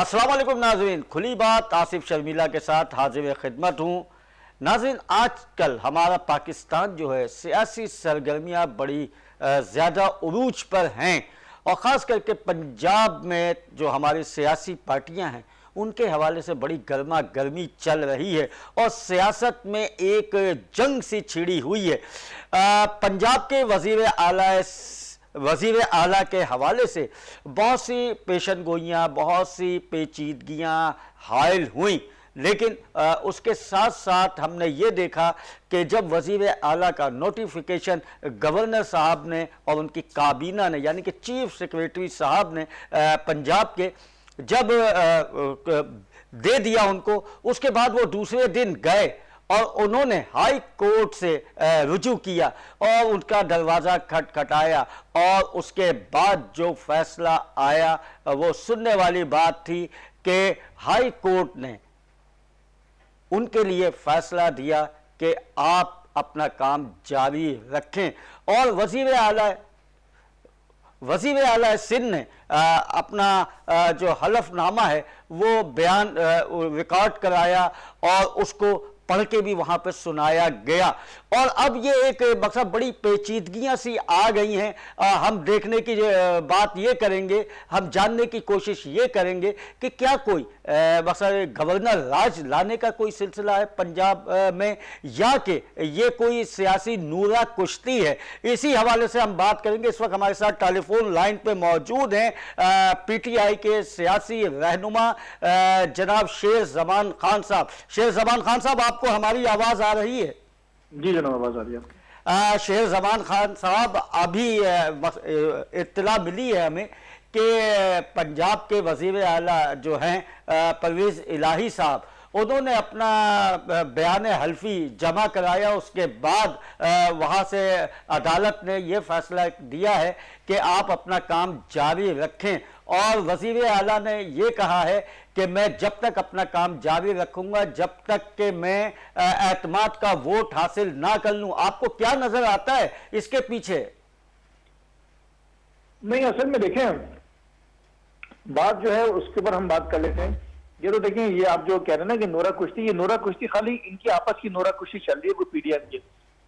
अस्सलाम वालेकुम नाज़रीन, खुली बात आसिफ शर्मिला के साथ हाजिर खिदमत हूँ। नाज़रीन, आजकल हमारा पाकिस्तान जो है सियासी सरगर्मियाँ बड़ी ज़्यादा उरूज पर हैं और ख़ास करके पंजाब में जो हमारी सियासी पार्टियाँ हैं उनके हवाले से बड़ी गर्मा गर्मी चल रही है और सियासत में एक जंग सी छिड़ी हुई है। पंजाब के वज़ीर आला के हवाले से बहुत सी पेशन गोइयाँ, बहुत सी पेचीदगियाँ हायल हुई, लेकिन उसके साथ साथ हमने ये देखा कि जब वज़ीर आला का नोटिफिकेशन गवर्नर साहब ने और उनकी काबीना ने यानी कि चीफ सेक्रेटरी साहब ने पंजाब के जब दे दिया उनको, उसके बाद वो दूसरे दिन गए और उन्होंने हाई कोर्ट से रुजू किया और उनका दरवाज़ा खटखटाया और उसके बाद जो फैसला आया वो सुनने वाली बात थी कि हाई कोर्ट ने उनके लिए फैसला दिया कि आप अपना काम जारी रखें और वज़ीर आला सिंध ने अपना जो हलफनामा है वो बयान रिकॉर्ड कराया और उसको पढ़ के भी वहाँ पे सुनाया गया। और अब ये एक मकसद बड़ी पेचीदगियाँ सी आ गई हैं। हम देखने की बात ये करेंगे, हम जानने की कोशिश ये करेंगे कि क्या कोई मकसद गवर्नर राज लाने का कोई सिलसिला है पंजाब में या कि ये कोई सियासी नूरा कुश्ती है। इसी हवाले से हम बात करेंगे। इस वक्त हमारे साथ टेलीफोन लाइन पे मौजूद हैं PTI के सियासी रहनुमा जनाब शेर ज़मान खान साहब। शेर ज़मान खान साहब, आपको हमारी आवाज़ आ रही है? जी जनाब, आवाज़ आ रही है। शेर ज़मान खान साहब, अभी इत्तला मिली है हमें कि पंजाब के वज़ीर आला जो हैं परवेज़ इलाही साहब, उन्होंने अपना बयान हल्फी जमा कराया। उसके बाद वहाँ से अदालत ने ये फैसला दिया है कि आप अपना काम जारी रखें और वज़ीर आला ने ये कहा है कि मैं जब तक अपना काम जारी रखूंगा जब तक कि मैं एतमाद का वोट हासिल ना कर लूं। आपको क्या नजर आता है इसके पीछे? नहीं, असल में देखें, बात जो है उसके ऊपर हम बात कर लेते हैं। ये तो देखें, ये आप जो कह रहे हैं ना कि नोरा कुश्ती, ये नोरा कुश्ती खाली इनकी आपस की नोरा कुश्ती चल रही है कोई PDM की।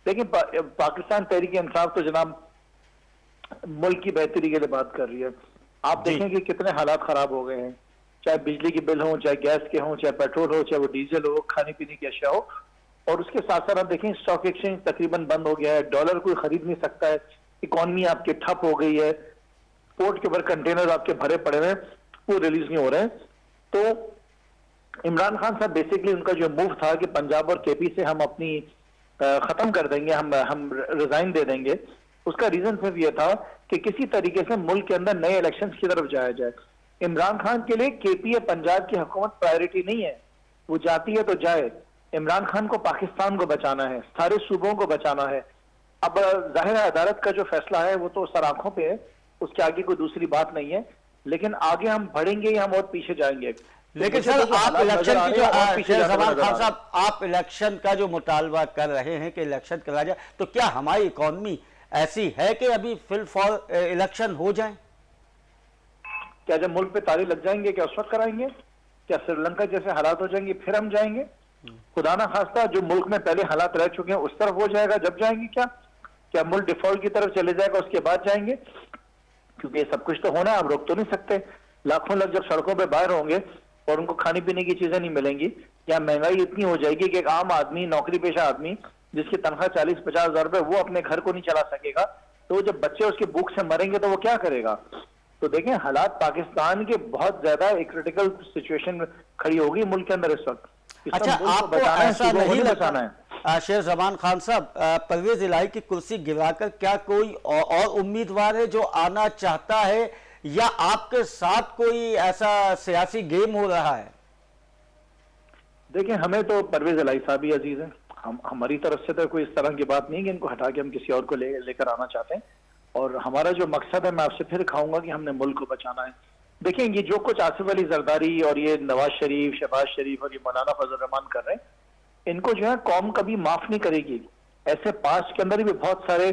लेकिन पाकिस्तान तहरीक इंसाफ तो जनाब मुल्क की बेहतरी के लिए बात कर रही है। आप देखें कि कितने हालात खराब हो गए हैं, चाहे बिजली के बिल हो, चाहे गैस के हो, चाहे पेट्रोल हो, चाहे वो डीजल हो, खाने पीने की अशिया हो। और उसके साथ साथ आप देखें स्टॉक एक्सचेंज तकरीबन बंद हो गया है, डॉलर कोई खरीद नहीं सकता है, इकॉनमी आपकी ठप हो गई है, पोर्ट के ऊपर कंटेनर आपके भरे पड़े हैं, वो रिलीज नहीं हो रहे हैं। तो इमरान खान साहब बेसिकली उनका जो मूव था कि पंजाब और KP से हम अपनी खत्म कर देंगे, हम रिजाइन दे देंगे, उसका रीजन सिर्फ ये था कि किसी तरीके से मुल्क के अंदर नए इलेक्शंस की तरफ जाया जाए। इमरान खान के लिए KP या पंजाब की हुकूमत प्रायोरिटी नहीं है, वो जाती है तो जाए। इमरान खान को पाकिस्तान को बचाना है, सारे सूबों को बचाना है। अब जाहिर है अदालत का जो फैसला है वो तो सर आंखों पे है, उसके आगे कोई दूसरी बात नहीं है। लेकिन आगे हम बढ़ेंगे या हम और पीछे जाएंगे। लेकिन सर, आप इलेक्शन की जो ज़मान खान साहब, आप इलेक्शन का जो मुतालबा कर रहे हैं कि इलेक्शन कराया जाए, तो क्या हमारी इकॉनमी ऐसी है कि अभी फिल फॉर इलेक्शन हो जाए? क्या जब मुल्क पे ताले लग जाएंगे क्या उस वक्त कराएंगे? क्या श्रीलंका जैसे हालात हो जाएंगे फिर हम जाएंगे? खुदा ना खास्ता जो मुल्क में पहले हालात रह चुके हैं उस तरफ हो जाएगा जब जाएंगे? क्या मुल्क डिफॉल्ट की तरफ चले जाएगा उसके बाद जाएंगे? क्योंकि ये सब कुछ तो होना है, आप रोक तो नहीं सकते। लाखों लोग जब सड़कों पे बाहर होंगे और उनको खाने पीने की चीजें नहीं मिलेंगी, या महंगाई इतनी हो जाएगी कि एक आम आदमी, नौकरी पेशा आदमी जिसकी तनख्वाह 40-50 हजार रुपए, वो अपने घर को नहीं चला सकेगा, तो जब बच्चे उसके भूख से मरेंगे तो वो क्या करेगा? तो देखें, हालात पाकिस्तान के बहुत ज्यादा एक क्रिटिकल सिचुएशन खड़ी होगी मुल्क के अंदर इस वक्त। अच्छा, आपको ऐसा नहीं लगता है शेर ज़मान खान साहब, परवेज़ इलाही की कुर्सी गिराकर क्या कोई और उम्मीदवार है जो आना चाहता है या आपके साथ कोई ऐसा सियासी गेम हो रहा है? देखिए, हमें तो परवेज़ इलाही साहब ही अजीज हैं। हमारी तरफ से तो कोई इस तरह की बात नहीं है कि इनको हटा के हम किसी और को लेकर आना चाहते हैं। और हमारा जो मकसद है, मैं आपसे फिर खाऊंगा कि हमने मुल्क को बचाना है। देखिए, ये जो कुछ आसिफ अली जरदारी और ये नवाज शरीफ, शहबाज शरीफ और ये मौलाना फजल रहमान कर रहे हैं, इनको जो है कौम कभी माफ नहीं करेगी। ऐसे पास्ट के अंदर भी बहुत सारे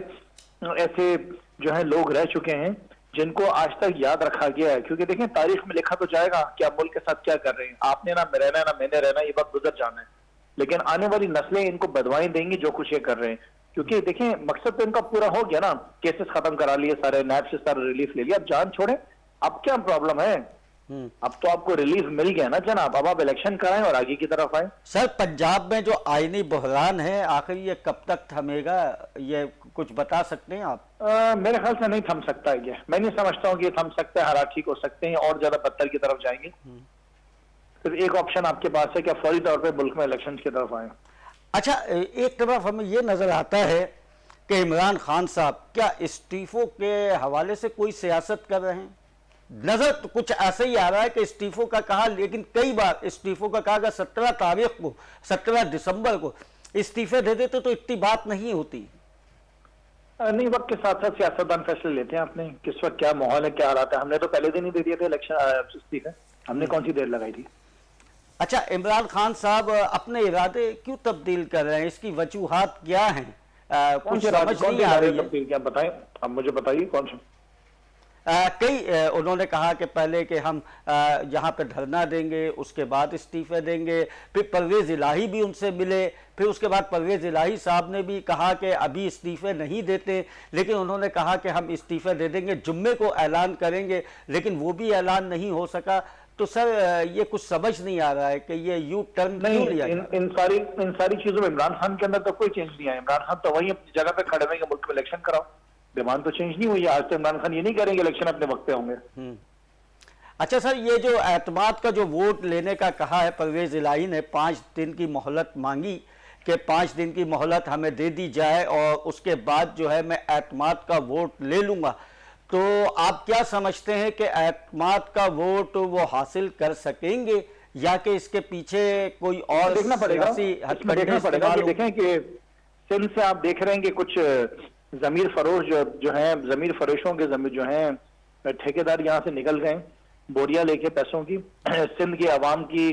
ऐसे जो है लोग रह चुके हैं जिनको आज तक याद रखा गया है, क्योंकि देखें तारीख में लिखा तो जाएगा कि आप मुल्क के साथ क्या कर रहे हैं, आपने ना रहना है ना मैंने रहना, ये वक्त गुजर जाना है, लेकिन आने वाली नस्लें इनको बदवाएं देंगी जो कुछ ये कर रहे हैं। क्योंकि देखें मकसद तो इनका पूरा हो गया ना, केसेस खत्म करा लिए सारे, नैब से सारा रिलीफ ले लिया, अब जान छोड़े, अब क्या प्रॉब्लम है? अब तो आपको रिलीफ मिल गया ना जनाब, अब आप इलेक्शन कराएं और आगे की तरफ आए। सर पंजाब में जो आईनी बहरान है आखिर ये कब तक थमेगा, ये कुछ बता सकते हैं आप? मेरे ख्याल से नहीं थम सकता है ये, मैं नहीं समझता हूँ कि ये थम सकता है, हालात ठीक हो सकते हैं और ज्यादा बदतर की तरफ जाएंगे। सिर्फ एक ऑप्शन आपके पास है कि फौरी तौर पे मुल्क में इलेक्शन की तरफ आए। अच्छा, एक तरफ हमें ये नजर आता है कि इमरान खान साहब क्या इस्तीफों के हवाले से कोई सियासत कर रहे हैं? नजर तो कुछ ऐसे ही आ रहा है कि इस्तीफों का कहा, लेकिन कई बार इस्तीफों का कहा कि 17 तारीख को 17 दिसंबर को इस्तीफे दे देते तो इतनी बात नहीं होती। नहीं, वक्त के साथ साथ सियासतदान फैसले लेते हैं अपने, किस वक्त क्या माहौल है क्या हालात है। हमने तो पहले दिन ही दे दिए थे इलेक्शन इस्तीफे, हमने कौन सी देर लगाई थी। अच्छा, इमरान खान साहब अपने इरादे क्यों तब्दील कर रहे हैं, इसकी वजूहात क्या हैं? कुछ समझ नहीं आ रही है। क्या बताएं, अब मुझे बताइए कौन सा। कई उन्होंने कहा कि पहले कि हम यहाँ पे धरना देंगे, उसके बाद इस्तीफे देंगे, फिर परवेज इलाही भी उनसे मिले, फिर उसके बाद परवेज इलाही साहब ने भी कहा कि अभी इस्तीफे नहीं देते, लेकिन उन्होंने कहा कि हम इस्तीफे दे देंगे, जुम्मे को ऐलान करेंगे, लेकिन वो भी ऐलान नहीं हो सका। तो सर ये कुछ समझ नहीं आ रहा है कि ये यू टर्न क्यों लिया? इन सारी चीजों में इमरान खान के अंदर तो कोई चेंज नहीं आया। इमरान खान तो वही अपनी जगह पे खड़े हुए मुल्क में इलेक्शन कराओ, डिमांड तो चेंज नहीं हुई। आज तक इमरान खान ये नहीं करेंगे इलेक्शन अपने वक्त पे होंगे। अच्छा सर, ये जो एतमाद का जो वोट लेने का कहा है, परवेज इलाही ने 5 दिन की मोहलत मांगी कि 5 दिन की मोहलत हमें दे दी जाए और उसके बाद जो है मैं एतमाद का वोट ले लूंगा। तो आप क्या समझते हैं कि एतमाद का वोट वो हासिल कर सकेंगे या कि इसके पीछे कोई और देखना पड़ेगा, देखें कि सिंध से आप देख रहे हैं कि कुछ जमीर फरोश जो हैं, जमीर फरोशों के जमीर जो हैं ठेकेदार यहाँ से निकल गए बोरिया लेके पैसों की। सिंध की आवाम की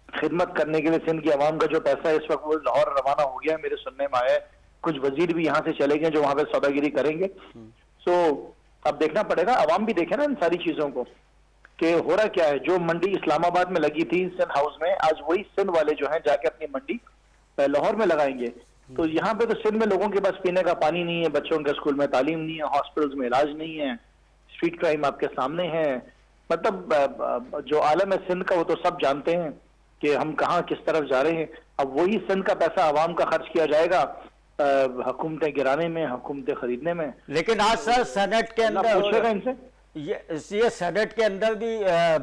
खिदमत करने के लिए सिंध की आवाम का जो पैसा है इस वक्त वो लाहौर रवाना हो गया, मेरे सुनने में आया है। कुछ वजीर भी यहाँ से चले गए जो वहां पे सौदागिरी करेंगे। सो अब देखना पड़ेगा, आवाम भी देखे ना इन सारी चीजों को कि हो रहा क्या है। जो मंडी इस्लामाबाद में लगी थी सिंध हाउस में, आज वही सिंध वाले जो हैं जाके अपनी मंडी लाहौर में लगाएंगे। तो यहाँ पे तो सिंध में लोगों के पास पीने का पानी नहीं है, बच्चों के स्कूल में तालीम नहीं है, हॉस्पिटल्स में इलाज नहीं है, स्ट्रीट क्राइम आपके सामने है। मतलब जो आलम है सिंध का वो तो सब जानते हैं कि हम कहाँ किस तरफ जा रहे हैं। अब वही सिंध का पैसा आवाम का खर्च किया जाएगा हुकूमतें गिराने में, हुकूमतें खरीदने में। लेकिन आज सर सेनेट के अंदर पूछेगा इनसे, ये सेनेट के अंदर भी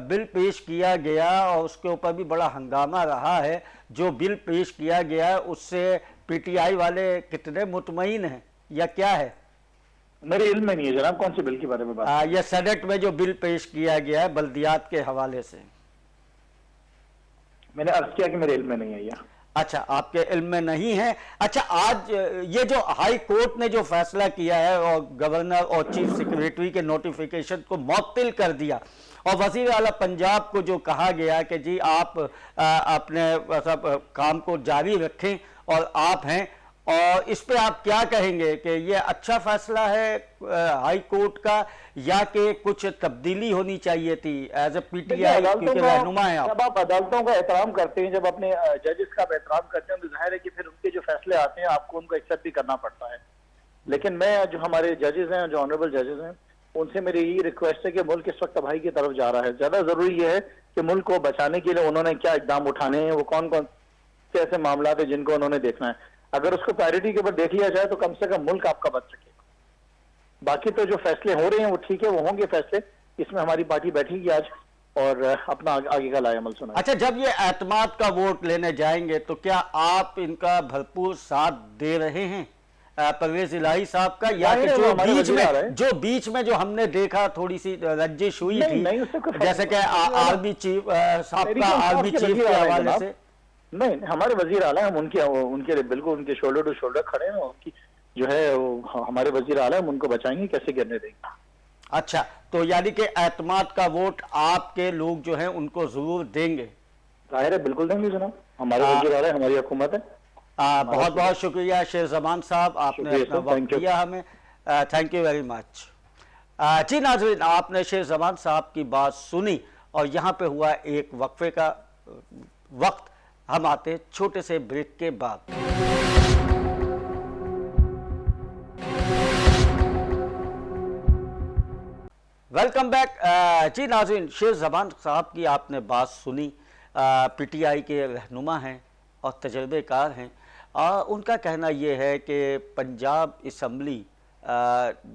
बिल पेश किया गया और उसके ऊपर भी बड़ा हंगामा रहा है। जो बिल पेश किया गया उससे पीटीआई वाले कितने मुतमईन हैं या क्या है? मेरे इल्म में नहीं है जनाब, कौन से बिल के बारे में बात? ये सेनेट में जो बिल पेश किया गया है बल्दियात के हवाले से। मैंने अर्ज किया कि मेरे इल्म में नहीं है। अच्छा, आपके इल्म में नहीं है। अच्छा, आज ये जो हाई कोर्ट ने जो फैसला किया है और गवर्नर और चीफ सेक्रेटरी के नोटिफिकेशन को मुअत्तिल कर दिया और वजीर आला पंजाब को जो कहा गया कि जी आप अपने सब काम को जारी रखें और आप हैं, और इस पे आप क्या कहेंगे कि ये अच्छा फैसला है हाई कोर्ट का या कि कुछ तब्दीली होनी चाहिए थी एज ए पीटीआई क्योंकि रहनुमा है आप? जब आप अदालतों का एहतराम करते हैं, जब अपने जजेस का एहतराम करते हैं तो जाहिर है कि फिर उनके जो फैसले आते हैं आपको उनको एक्सेप्ट भी करना पड़ता है। लेकिन मैं जो हमारे जजेस हैं, जो ऑनरेबल जजेस हैं, उनसे मेरी यही रिक्वेस्ट है कि मुल्क इस वक्त तबाही की तरफ जा रहा है। ज्यादा जरूरी ये है कि मुल्क को बचाने के लिए उन्होंने क्या इकदाम उठाने हैं, वो कौन कौन से ऐसे मामला है जिनको उन्होंने देखना है। अगर उसको प्रायोरिटी के ऊपर देख लिया जाए तो कम से कम मुल्क आपका बच सकेगा। बाकी तो जो फैसले हो रहे हैं वो ठीक है, वो होंगे फैसले, इसमें हमारी पार्टी बैठेगी आज और अपना आगे का लाए अमल सुना। अच्छा, जब ये एतमाद का वोट लेने जाएंगे तो क्या आप इनका भरपूर साथ दे रहे हैं परवेज इलाही साहब का, या कि जो बीच में जो हमने देखा थोड़ी सी रंजिश हुई थी जैसे कि आर्मी चीफ साहब का आर्मी चीफ के हवाले से? नहीं, हमारे वजीर आला हम उनके बिल्कुल उनके शोल्डर टू शोल्डर खड़े हैं। उनकी जो है वो हमारे वजीर आला हम उनको बचाएंगे, कैसे गिरने देंगे। अच्छा, तो यानी कि एतमाद का वोट आपके लोग जो हैं उनको जरूर देंगे? जाहिर है, बिल्कुल देंगे जनाब, हमारे वजीर आला हमारी हुकूमत है। बहुत बहुत शुक्रिया शेर जमान साहब, आपने अपना वक्त दिया हमें। Thank you very much. जी नाज़रीन, आपने शेर ज़मान साहब की बात सुनी और यहाँ पे हुआ एक वक्फे का वक्त। हम आते हैं छोटे से ब्रेक के बाद। Welcome back. जी नाज़रीन, शेर ज़मान साहब की आपने बात सुनी। पीटीआई के रहनुमा हैं और तजर्बेकार हैं। उनका कहना ये है कि पंजाब असम्बली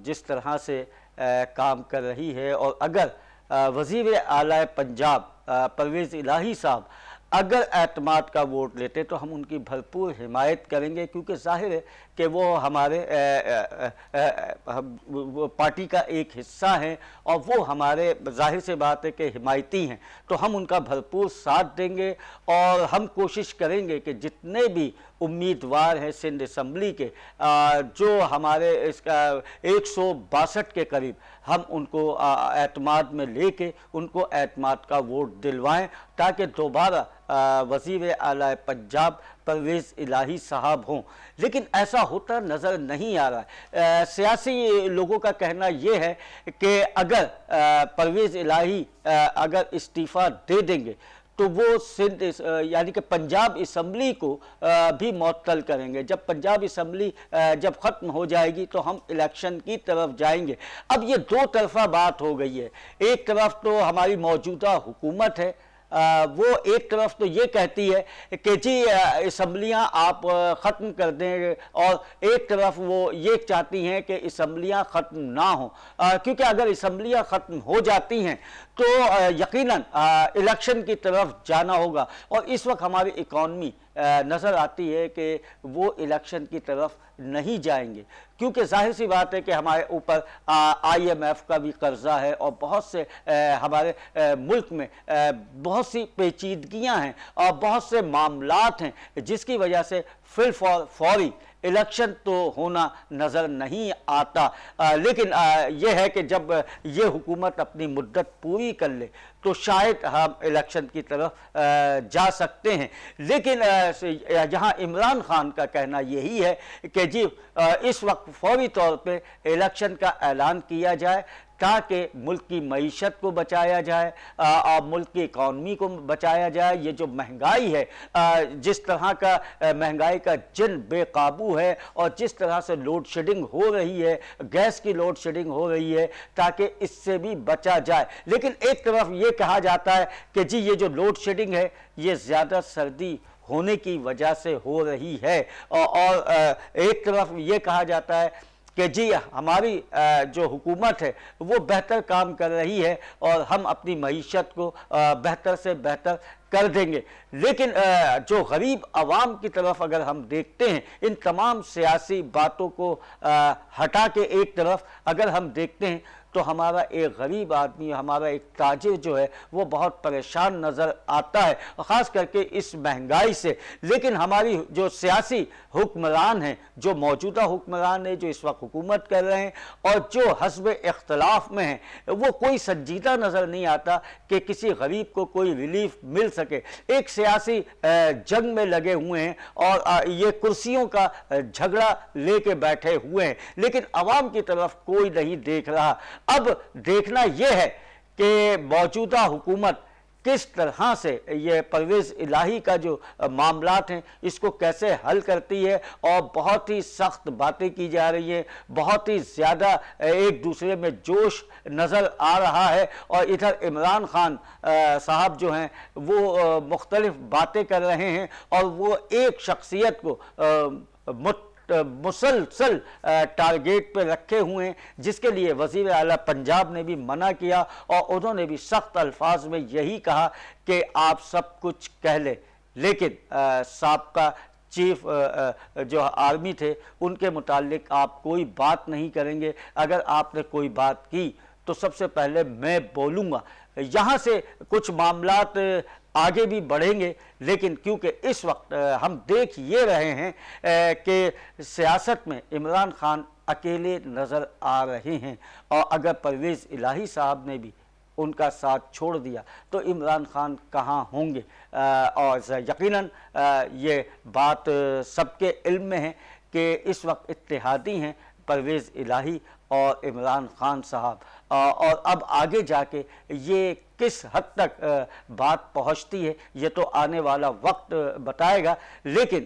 जिस तरह से काम कर रही है, और अगर वज़ीर आला पंजाब परवेज़ इलाही साहब अगर एतमाद का वोट लेते तो हम उनकी भरपूर हिमायत करेंगे, क्योंकि ज़ाहिर है कि वो हमारे पार्टी का एक हिस्सा हैं और वो हमारे ज़ाहिर से बात है कि हिमायती हैं। तो हम उनका भरपूर साथ देंगे और हम कोशिश करेंगे कि जितने भी उम्मीदवार हैं सिंध असम्बली के, जो हमारे इसका 162 के करीब, हम उनको एतमाद में लेके उनको एतमाद का वोट दिलवाएं, ताकि दोबारा वज़ीर आला पंजाब परवेज़ इलाही साहब हों। लेकिन ऐसा होता नज़र नहीं आ रहा है। सियासी लोगों का कहना यह है कि अगर परवेज़ इलाही अगर इस्तीफ़ा दे देंगे तो वो सिंध यानी कि पंजाब असम्बली को भी मुअत्तल करेंगे। जब पंजाब असम्बली जब ख़त्म हो जाएगी तो हम इलेक्शन की तरफ जाएंगे। अब ये दो तरफा बात हो गई है। एक तरफ तो हमारी मौजूदा हुकूमत है, वो एक तरफ तो ये कहती है कि जी असम्बलियाँ आप ख़त्म कर दें, और एक तरफ वो ये चाहती हैं कि असम्बलियाँ ख़त्म ना हों, क्योंकि अगर असम्बलियाँ ख़त्म हो जाती हैं तो यकीनन इलेक्शन की तरफ जाना होगा। और इस वक्त हमारी इकॉनमी नज़र आती है कि वो इलेक्शन की तरफ नहीं जाएंगे, क्योंकि जाहिर सी बात है कि हमारे ऊपर IMF का भी कर्जा है और बहुत से हमारे मुल्क में बहुत सी पेचीदगियां हैं और बहुत से मामलात हैं, जिसकी वजह से फौरी इलेक्शन तो होना नज़र नहीं आता। लेकिन यह है कि जब ये हुकूमत अपनी मुद्दत पूरी कर ले तो शायद हम इलेक्शन की तरफ जा सकते हैं। लेकिन यहाँ इमरान खान का कहना यही है कि जी इस वक्त फौरी तौर पे इलेक्शन का ऐलान किया जाए, ताकि मुल्क की मईशत को बचाया जाए और मुल्क की इकॉनमी को बचाया जाए। ये जो महंगाई है, जिस तरह का महंगाई का जिन बेकाबू है और जिस तरह से लोड शेडिंग हो रही है, गैस की लोड शेडिंग हो रही है, ताकि इससे भी बचा जाए। लेकिन एक तरफ ये कहा जाता है कि जी ये जो लोड शेडिंग है ये ज़्यादा सर्दी होने की वजह से हो रही है, और एक तरफ ये कहा जाता है कि जी हमारी जो हुकूमत है वो बेहतर काम कर रही है और हम अपनी मईशत को बेहतर से बेहतर कर देंगे। लेकिन जो गरीब आवाम की तरफ अगर हम देखते हैं, इन तमाम सियासी बातों को हटा के एक तरफ अगर हम देखते हैं, तो हमारा एक गरीब आदमी, हमारा एक ताजिर जो है वो बहुत परेशान नज़र आता है, ख़ास करके इस महंगाई से। लेकिन हमारी जो सियासी हुक्मरान हैं, जो मौजूदा हुक्मरान हैं, जो इस वक्त हुकूमत कर रहे हैं और जो हस्ब इख्तलाफ में हैं, वो कोई संजीदा नज़र नहीं आता कि किसी गरीब को कोई रिलीफ मिल सके। एक सियासी जंग में लगे हुए हैं और ये कुर्सियों का झगड़ा लेके बैठे हुए हैं, लेकिन आवाम की तरफ कोई नहीं देख रहा। अब देखना यह है कि मौजूदा हुकूमत किस तरह से ये परवेज़ इलाही का जो मामलात हैं इसको कैसे हल करती है। और बहुत ही सख्त बातें की जा रही हैं, बहुत ही ज़्यादा एक दूसरे में जोश नज़र आ रहा है, और इधर इमरान खान साहब जो हैं वो मुख्तलिफ बातें कर रहे हैं और वो एक शख्सियत को मुसलसल टारगेट पर रखे हुए हैं, जिसके लिए वज़ीर आला पंजाब ने भी मना किया और उन्होंने भी सख्त अल्फाज में यही कहा कि आप सब कुछ कह ले, लेकिन साबका चीफ जो आर्मी थे उनके मुतालिक आप कोई बात नहीं करेंगे। अगर आपने कोई बात की तो सबसे पहले मैं बोलूँगा। यहाँ से कुछ मामलात आगे भी बढ़ेंगे, लेकिन क्योंकि इस वक्त हम देख ये रहे हैं कि सियासत में इमरान खान अकेले नज़र आ रहे हैं, और अगर परवेज़ इलाही साहब ने भी उनका साथ छोड़ दिया तो इमरान खान कहाँ होंगे। और यकीनन ये बात सबके इल्म में है कि इस वक्त इत्तेहादी हैं परवेज़ इलाही और इमरान खान साहब। اور اب آگے جا کے یہ کس حد تک بات پہنچتی ہے یہ تو آنے والا وقت بتائے گا، لیکن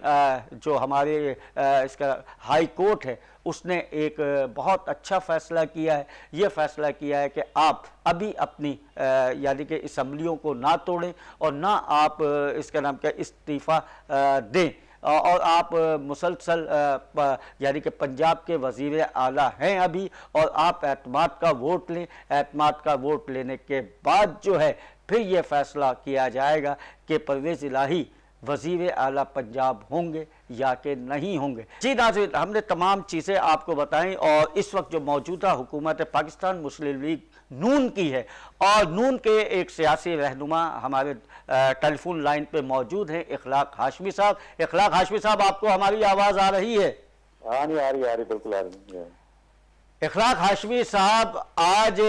جو ہمارے اس کا ہائی کورٹ ہے اس نے ایک بہت اچھا فیصلہ کیا ہے، یہ فیصلہ کیا ہے کہ آپ ابھی اپنی یعنی کہ اسمبلیوں کو نہ توڑیں اور نہ آپ اس کا نام کیا استعفیٰ دیں، اور آپ مسلسل یعنی کہ پنجاب کے وزیر اعلیٰ ہیں ابھی، اور آپ اعتماد کا ووٹ لیں، اعتماد کا ووٹ لینے کے بعد جو ہے پھر یہ فیصلہ کیا جائے گا کہ پرویز الہی وزیر اعلیٰ پنجاب ہوں گے یا کہ نہیں ہوں گے۔ جی ناظرین، ہم نے تمام چیزیں آپ کو بتائیں، اور اس وقت جو موجودہ حکومت پاکستان مسلم لیگ نون کی ہے، اور نون کے ایک سیاسی رہنما ہمارے ٹیلی فون لائن پہ موجود ہیں، اخلاق ہاشمی صاحب۔ اخلاق ہاشمی صاحب، آپ کو ہماری آواز آ رہی ہے؟ ہاں نہیں آ رہی بالکل آ رہی ہے۔ اخلاق ہاشمی صاحب، آج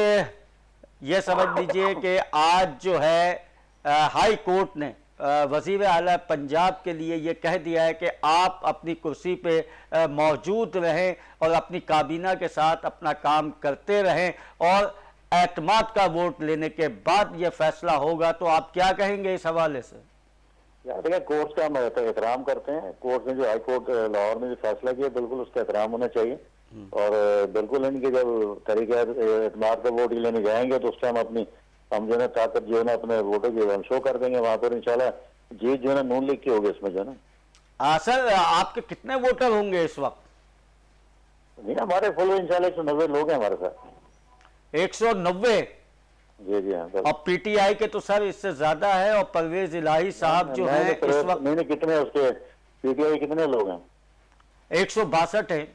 یہ سمجھ لیجئے کہ آج جو ہے ہائی کورٹ نے وزیر اعلیٰ پنجاب کے لیے یہ کہہ دیا ہے کہ آپ اپنی کرسی پہ موجود رہیں اور اپنی کابینہ کے ساتھ اپنا کام کرتے رہیں، اور اعتماد کا ووٹ لینے کے بعد یہ فیصلہ ہوگا، تو آپ کیا کہیں گے اس حوالے سے؟ یار دیکھیں، کورٹ کا ہم احترام کرتے ہیں۔ کورٹ نے جو ہائی کورٹ لاہور میں جو فیصلہ کیا بالکل اس کا احترام ہونا چاہیے، اور بالکل ان کے جب طریقہ اعتماد کا ووٹ لینے جائیں گے تو اس ٹائم اپنی ہم جو ہے طاقت جو ہے نا اپنے ووٹوں کی ہم شو کر دیں گے وہاں پر، انشاءاللہ جیت جو ہے نا نون لیگ کی ہوگی اس میں جو ہے نا۔ سر، آپ کے کتنے ووٹر ہوں گے اس وقت؟ نہیں، ہمارے فل انشاءاللہ 190 لوگ ہیں ہمارے ساتھ۔ 190؟ جی جی ہاں۔ اور پی ٹی آئی کے تو سر اس سے زیادہ ہے، اور پرویز الہی صاحب جو ہیں اس وقت نہیں کتنے اس کے پی ٹی آئی کتنے لوگ ہیں؟ 162 ہیں۔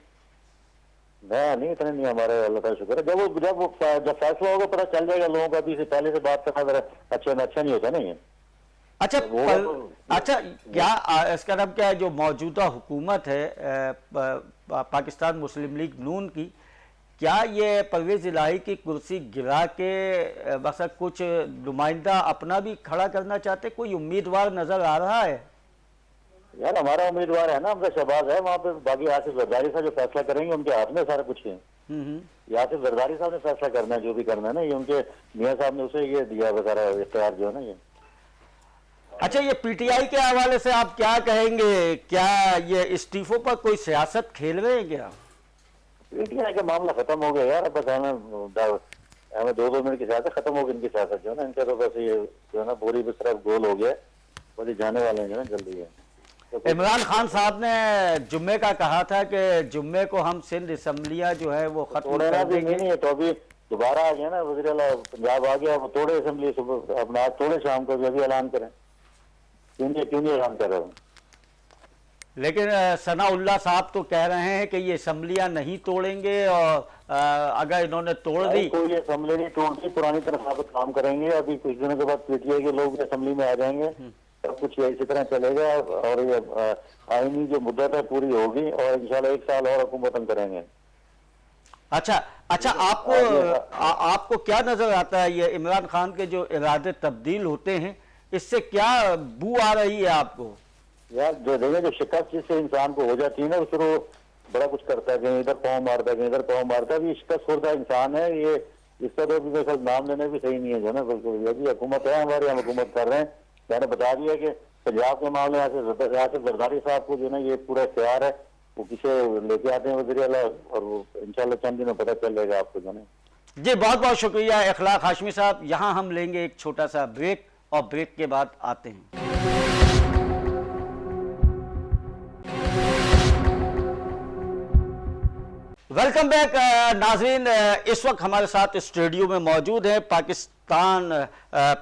نہیں اتنے نہیں، ہمارے اللہ تعالیٰ شکر ہے۔ جب فیصلہ ہوگا پتہ چل جائے گا لوگوں کا، ابھی سے پہلے سے بات کرنا ذرا اچھا نہیں ہوتا نہیں ہے۔ اچھا، کیا اس کا نام کیا ہے، جو موجودہ حکومت ہے پاکستان مسلم لیگ نون کی، کیا یہ پرویز الہی کی کرسی گرا کے بس کچھ نمائندہ اپنا بھی کھڑا کرنا چاہتے؟ کوئی امیدوار نظر آ رہا ہے؟ یار ہمارا امیدوار ہے نا، ہم کا شہباز ہے وہاں پہ، باقی آصف زرداری صاحب جو فیصلہ کریں گے ان کے ہاتھ میں سارا کچھ ہے۔ یہ آصف زرداری صاحب نے فیصلہ کرنا ہے جو بھی کرنا ہے نا، یہ ان کے میاں صاحب نے اسے یہ دیا وغیرہ اختیار جو ہے نا یہ۔ اچھا، یہ پی ٹی آئی کے حوالے سے آپ کیا کہیں گے؟ کیا یہ استعفوں پر کوئی سیاست کھیل رہے ہیں کیا؟ پی ٹی آئی کا معاملہ ختم ہو گیا یار، بس ہمیں 2 منٹ کی سیاست ختم ہو گئی ان کی سیاست جو ہے نا، ان کا تو بس یہ جو ہے نا بوری بس طرف گول ہو گیا، بس جانے والے ہیں جو ہے نا جلدی ہے۔ عمران خان صاحب نے جمعے کا کہا تھا کہ جمعے کو ہم سندھ اسمبلیاں جو ہے وہ ختم کر دیں گے۔ نہیں تو ابھی دوبارہ آ گیا نا وزیر اعلیٰ پنجاب آ گیا، وہ توڑے اسمبلی اپنا آج توڑے، شام کو ابھی اعلان کریں، کیوں نہیں اعلان کر رہے ہوں؟ لیکن ثناء اللہ صاحب تو کہہ رہے ہیں کہ یہ اسمبلیاں نہیں توڑیں گے، اور اگر انہوں نے توڑ دی کوئی اسمبلی نہیں توڑتی، پرانی طرح ثابت کام کریں گے۔ ابھی کچھ دنوں کے بعد پی ٹی آئی کے لوگ اسمبلی میں آ جائیں گے، سب کچھ اسی طرح چلے گا، اور یہ آئینی جو مدت ہے پوری ہوگی، اور انشاءاللہ 1 سال اور حکومت ہم کریں گے۔ اچھا، آپ کو کیا نظر آتا ہے یہ عمران خان کے جو ارادے تبدیل ہوتے ہیں، اس سے کیا بو آ رہی ہے آپ کو؟ یار جو دیکھیں، جو شکست جس سے انسان کو ہو جاتی ہے نا، پھر وہ بڑا کچھ کرتا ہے، کہیں ادھر پاؤں مارتا ہے، کہیں ادھر پاؤں مارتا ہے۔ ابھی شکست خوردہ انسان ہے یہ، اس کا تو میرے خیال نام لینا بھی صحیح نہیں ہے جو نا، بالکل یہ بھی حکومت ہے ہماری، ہم حکومت کر رہے ہیں۔ میں نے بتا دیا کہ پنجاب کے معاملے میں آصف زرداری صاحب کو جو نا یہ پورا اختیار ہے، وہ کسے لے کے آتے ہیں وزیر اعلیٰ، اور وہ انشاءاللہ چند دنوں پتہ چل جائے گا آپ کو جو نا۔ جی بہت بہت شکریہ اخلاق ہاشمی صاحب۔ یہاں ہم لیں گے ایک چھوٹا سا بریک، اور بریک کے بعد آتے ہیں۔ ویلکم بیک ناظرین، اس وقت ہمارے ساتھ اسٹوڈیو میں موجود ہیں پاکستان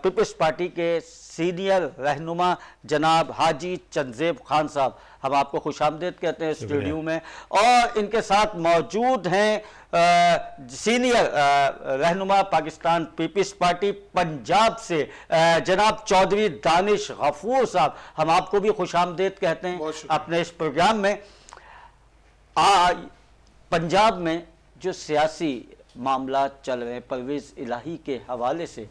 پیپلز پارٹی کے سینئر رہنما جناب حاجی چنزیب خان صاحب۔ ہم آپ کو خوش آمدید کہتے ہیں اسٹوڈیو میں، اور ان کے ساتھ موجود ہیں سینئر رہنما پاکستان پیپلز پارٹی پنجاب سے جناب چودھری دانش غفور صاحب۔ ہم آپ کو بھی خوش آمدید کہتے ہیں اپنے اس پروگرام میں۔ پنجاب میں جو سیاسی معاملات چل رہے ہیں پرویز الہی کے حوالے سے،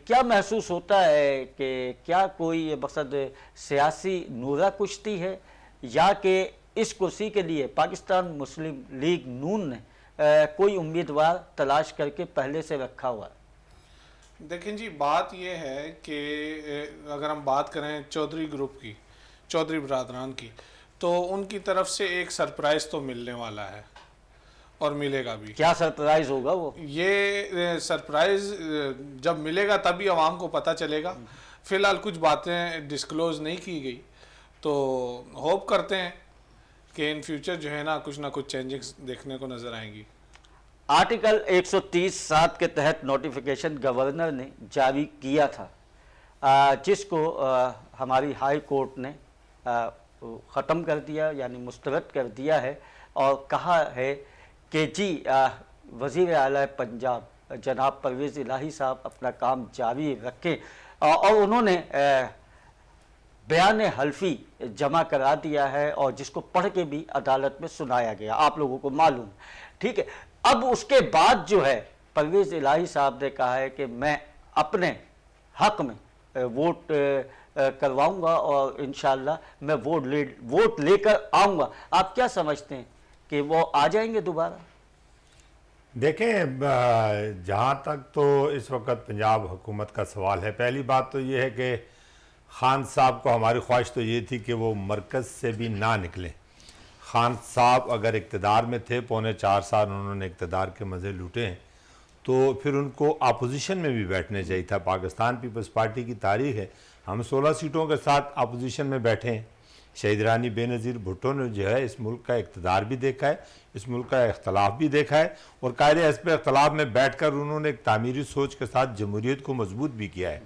کیا محسوس ہوتا ہے کہ کیا کوئی مقصد سیاسی نورہ کشتی ہے، یا کہ اس کرسی کے لیے پاکستان مسلم لیگ نون نے کوئی امیدوار تلاش کر کے پہلے سے رکھا ہوا ہے؟ دیکھیں جی، بات یہ ہے کہ اگر ہم بات کریں چودھری گروپ کی، چودھری برادران کی، تو ان کی طرف سے ایک سرپرائز تو ملنے والا ہے اور ملے گا بھی۔ کیا سرپرائز ہوگا وہ؟ یہ سرپرائز جب ملے گا تبھی عوام کو پتہ چلے گا۔ فی الحال کچھ باتیں ڈسکلوز نہیں کی گئی، تو ہوپ کرتے ہیں کہ ان فیوچر جو ہے نا کچھ نہ کچھ چینجز دیکھنے کو نظر آئیں گی۔ آرٹیکل 130(7) کے تحت نوٹیفیکیشن گورنر نے جاری کیا تھا، جس کو ہماری ہائی کورٹ نے ختم کر دیا، یعنی مسترد کر دیا ہے، اور کہا ہے کہ جی وزیر اعلیٰ پنجاب جناب پرویز الہی صاحب اپنا کام جاری رکھیں، اور انہوں نے بیان حلفی جمع کرا دیا ہے، اور جس کو پڑھ کے بھی عدالت میں سنایا گیا، آپ لوگوں کو معلوم، ٹھیک ہے۔ اب اس کے بعد جو ہے پرویز الہی صاحب نے کہا ہے کہ میں اپنے حق میں ووٹ کرواؤں گا، اور انشاءاللہ میں ووٹ لے کر آؤں گا۔ آپ کیا سمجھتے ہیں کہ وہ آ جائیں گے دوبارہ؟ دیکھیں، جہاں تک تو اس وقت پنجاب حکومت کا سوال ہے، پہلی بات تو یہ ہے کہ خان صاحب کو ہماری خواہش تو یہ تھی کہ وہ مرکز سے بھی نہ نکلیں۔ خان صاحب اگر اقتدار میں تھے، 4.25 سال انہوں نے اقتدار کے مزے لوٹے ہیں، تو پھر ان کو اپوزیشن میں بھی بیٹھنے چاہیے تھا۔ پاکستان پیپلز پارٹی کی تاریخ ہے، ہم 16 سیٹوں کے ساتھ اپوزیشن میں بیٹھے ہیں۔ شہید رانی بے نظیر بھٹو نے جو ہے اس ملک کا اقتدار بھی دیکھا ہے، اس ملک کا اختلاف بھی دیکھا ہے، اور قائد حزب اختلاف میں بیٹھ کر انہوں نے ایک تعمیری سوچ کے ساتھ جمہوریت کو مضبوط بھی کیا ہے۔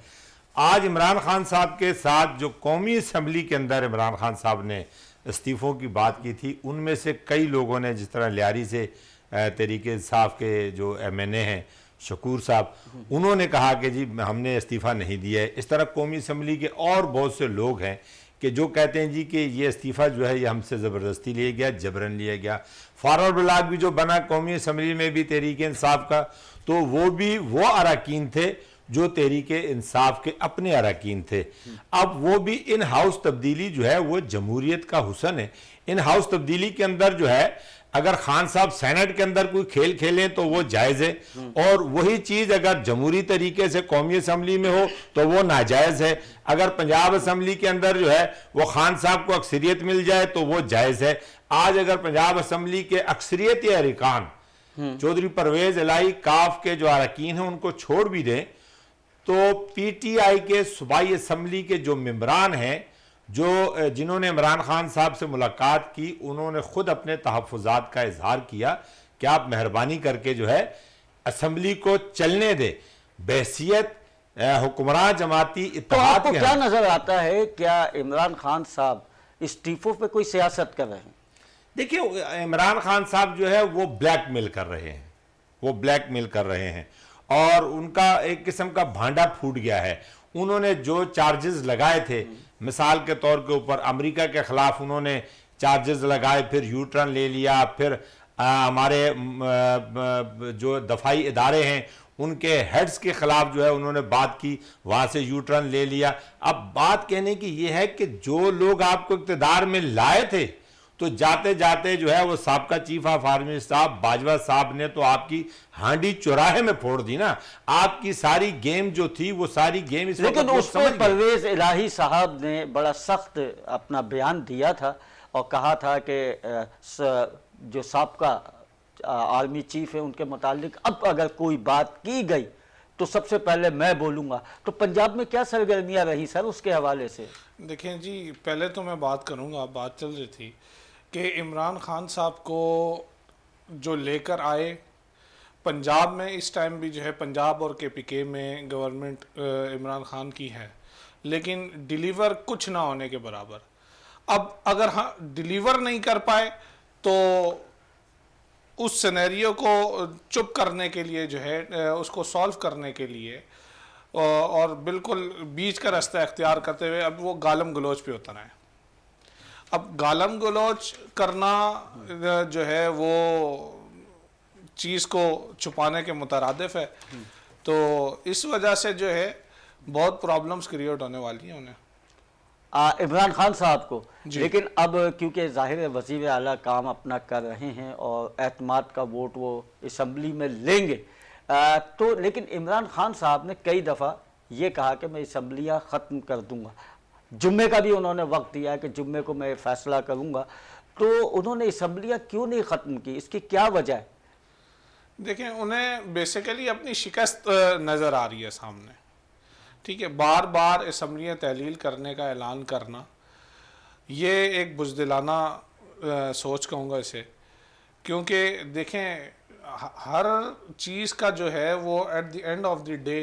آج عمران خان صاحب کے ساتھ جو قومی اسمبلی کے اندر عمران خان صاحب نے استعفوں کی بات کی تھی، ان میں سے کئی لوگوں نے، جس طرح لیاری سے تحریک انصاف کے جو ایم این اے ہیں شکور صاحب، انہوں نے کہا کہ جی ہم نے استعفیٰ نہیں دیا ہے۔ اس طرح قومی اسمبلی کے اور بہت سے لوگ ہیں کہ جو کہتے ہیں جی کہ یہ استعفیٰ جو ہے یہ ہم سے زبردستی لیا گیا، جبرن لیا گیا۔ فارورڈ بلاک بھی جو بنا قومی اسمبلی میں بھی تحریک انصاف کا، تو وہ بھی وہ اراکین تھے جو تحریک انصاف کے اپنے اراکین تھے۔ اب وہ بھی ان ہاؤس تبدیلی جو ہے وہ جمہوریت کا حسن ہے۔ ان ہاؤس تبدیلی کے اندر جو ہے اگر خان صاحب سینٹ کے اندر کوئی کھیل کھیلیں تو وہ جائز ہے، اور وہی چیز اگر جمہوری طریقے سے قومی اسمبلی میں ہو تو وہ ناجائز ہے۔ اگر پنجاب اسمبلی کے اندر جو ہے وہ خان صاحب کو اکثریت مل جائے تو وہ جائز ہے۔ آج اگر پنجاب اسمبلی کے اکثریتی ارکان چودھری پرویز الہی کاف کے جو اراکین ہیں ان کو چھوڑ بھی دیں، تو پی ٹی آئی کے صوبائی اسمبلی کے جو ممبران ہیں، جنہوں نے عمران خان صاحب سے ملاقات کی، انہوں نے خود اپنے تحفظات کا اظہار کیا کہ آپ مہربانی کر کے جو ہے اسمبلی کو چلنے دیں بحیثیت حکمران جماعتی تو اتحاد آپ کو کے کیا ہم۔ نظر آتا ہے، کیا عمران خان صاحب استعفوں پہ کوئی سیاست کر رہے ہیں؟ دیکھیے، عمران خان صاحب جو ہے وہ بلیک میل کر رہے ہیں، وہ بلیک میل کر رہے ہیں، اور ان کا ایک قسم کا بھانڈا پھوٹ گیا ہے۔ انہوں نے جو چارجز لگائے تھے، مثال کے طور کے اوپر امریکہ کے خلاف انہوں نے چارجز لگائے، پھر یو ٹرن لے لیا، پھر ہمارے جو دفاعی ادارے ہیں ان کے ہیڈز کے خلاف جو ہے انہوں نے بات کی، وہاں سے یو ٹرن لے لیا۔ اب بات کہنے کی یہ ہے کہ جو لوگ آپ کو اقتدار میں لائے تھے، تو جاتے جاتے جو ہے وہ سابقہ چیف آف آرمی صاحب باجوہ صاحب نے تو آپ کی ہانڈی چوراہے میں پھوڑ دی نا۔ آپ کی ساری گیم جو تھی وہ ساری گیم اس وقت لیکن لوگ اس پہ سمجھ گئے۔ پرویز الہی صاحب نے بڑا سخت اپنا بیان دیا تھا، اور کہا تھا کہ جو سابقہ آرمی چیف ہے ان کے متعلق اب اگر کوئی بات کی گئی تو سب سے پہلے میں بولوں گا۔ تو پنجاب میں کیا سرگرمیاں رہی سر اس کے حوالے سے؟ دیکھیں جی، پہلے تو میں بات کروں گا، بات چل رہی تھی کہ عمران خان صاحب کو جو لے کر آئے پنجاب میں، اس ٹائم بھی جو ہے پنجاب اور کے پی کے میں گورنمنٹ عمران خان کی ہے، لیکن ڈیلیور کچھ نہ ہونے کے برابر۔ اب اگر ہاں ڈیلیور نہیں کر پائے تو اس سینیریو کو چپ کرنے کے لیے جو ہے اس کو سولو کرنے کے لیے اور بالکل بیچ کا راستہ اختیار کرتے ہوئے اب وہ گالم گلوچ پہ اتر آئے۔ اب گالم گلوچ کرنا جو ہے وہ چیز کو چھپانے کے مترادف ہے، تو اس وجہ سے جو ہے بہت پرابلمز کریٹ ہونے والی ہیں انہیں۔ عمران خان صاحب کو، لیکن اب کیونکہ ظاہر وزیر اعلیٰ کام اپنا کر رہے ہیں اور اعتماد کا ووٹ وہ اسمبلی میں لیں گے، تو لیکن عمران خان صاحب نے کئی دفعہ یہ کہا کہ میں اسمبلیاں ختم کر دوں گا، جمعے کا بھی انہوں نے وقت دیا ہے کہ جمعے کو میں فیصلہ کروں گا، تو انہوں نے اسمبلیاں کیوں نہیں ختم کی؟ اس کی کیا وجہ ہے؟ دیکھیں انہیں بیسیکلی اپنی شکست نظر آ رہی ہے سامنے، ٹھیک ہے، بار بار اسمبلیاں تحلیل کرنے کا اعلان کرنا یہ ایک بزدلانہ سوچ کہوں گا اسے، کیونکہ دیکھیں ہر چیز کا جو ہے وہ at the end of the day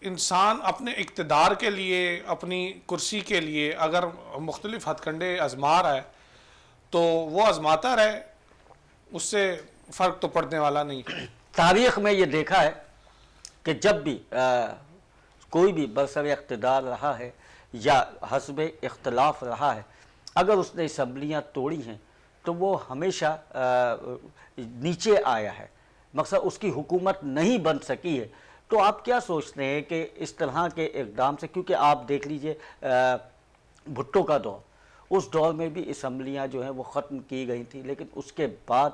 انسان اپنے اقتدار کے لیے، اپنی کرسی کے لیے اگر مختلف ہتھ کنڈے آزما رہا ہے تو وہ آزماتا رہے، اس سے فرق تو پڑنے والا نہیں۔ تاریخ میں یہ دیکھا ہے کہ جب بھی کوئی بھی برسر اقتدار رہا ہے یا حزب اختلاف رہا ہے، اگر اس نے اسمبلیاں توڑی ہیں تو وہ ہمیشہ نیچے آیا ہے، مقصد اس کی حکومت نہیں بن سکی ہے۔ تو آپ کیا سوچتے ہیں کہ اس طرح کے اقدام سے، کیونکہ آپ دیکھ لیجئے بھٹو کا دور، اس دور میں بھی اسمبلیاں جو ہیں وہ ختم کی گئی تھیں، لیکن اس کے بعد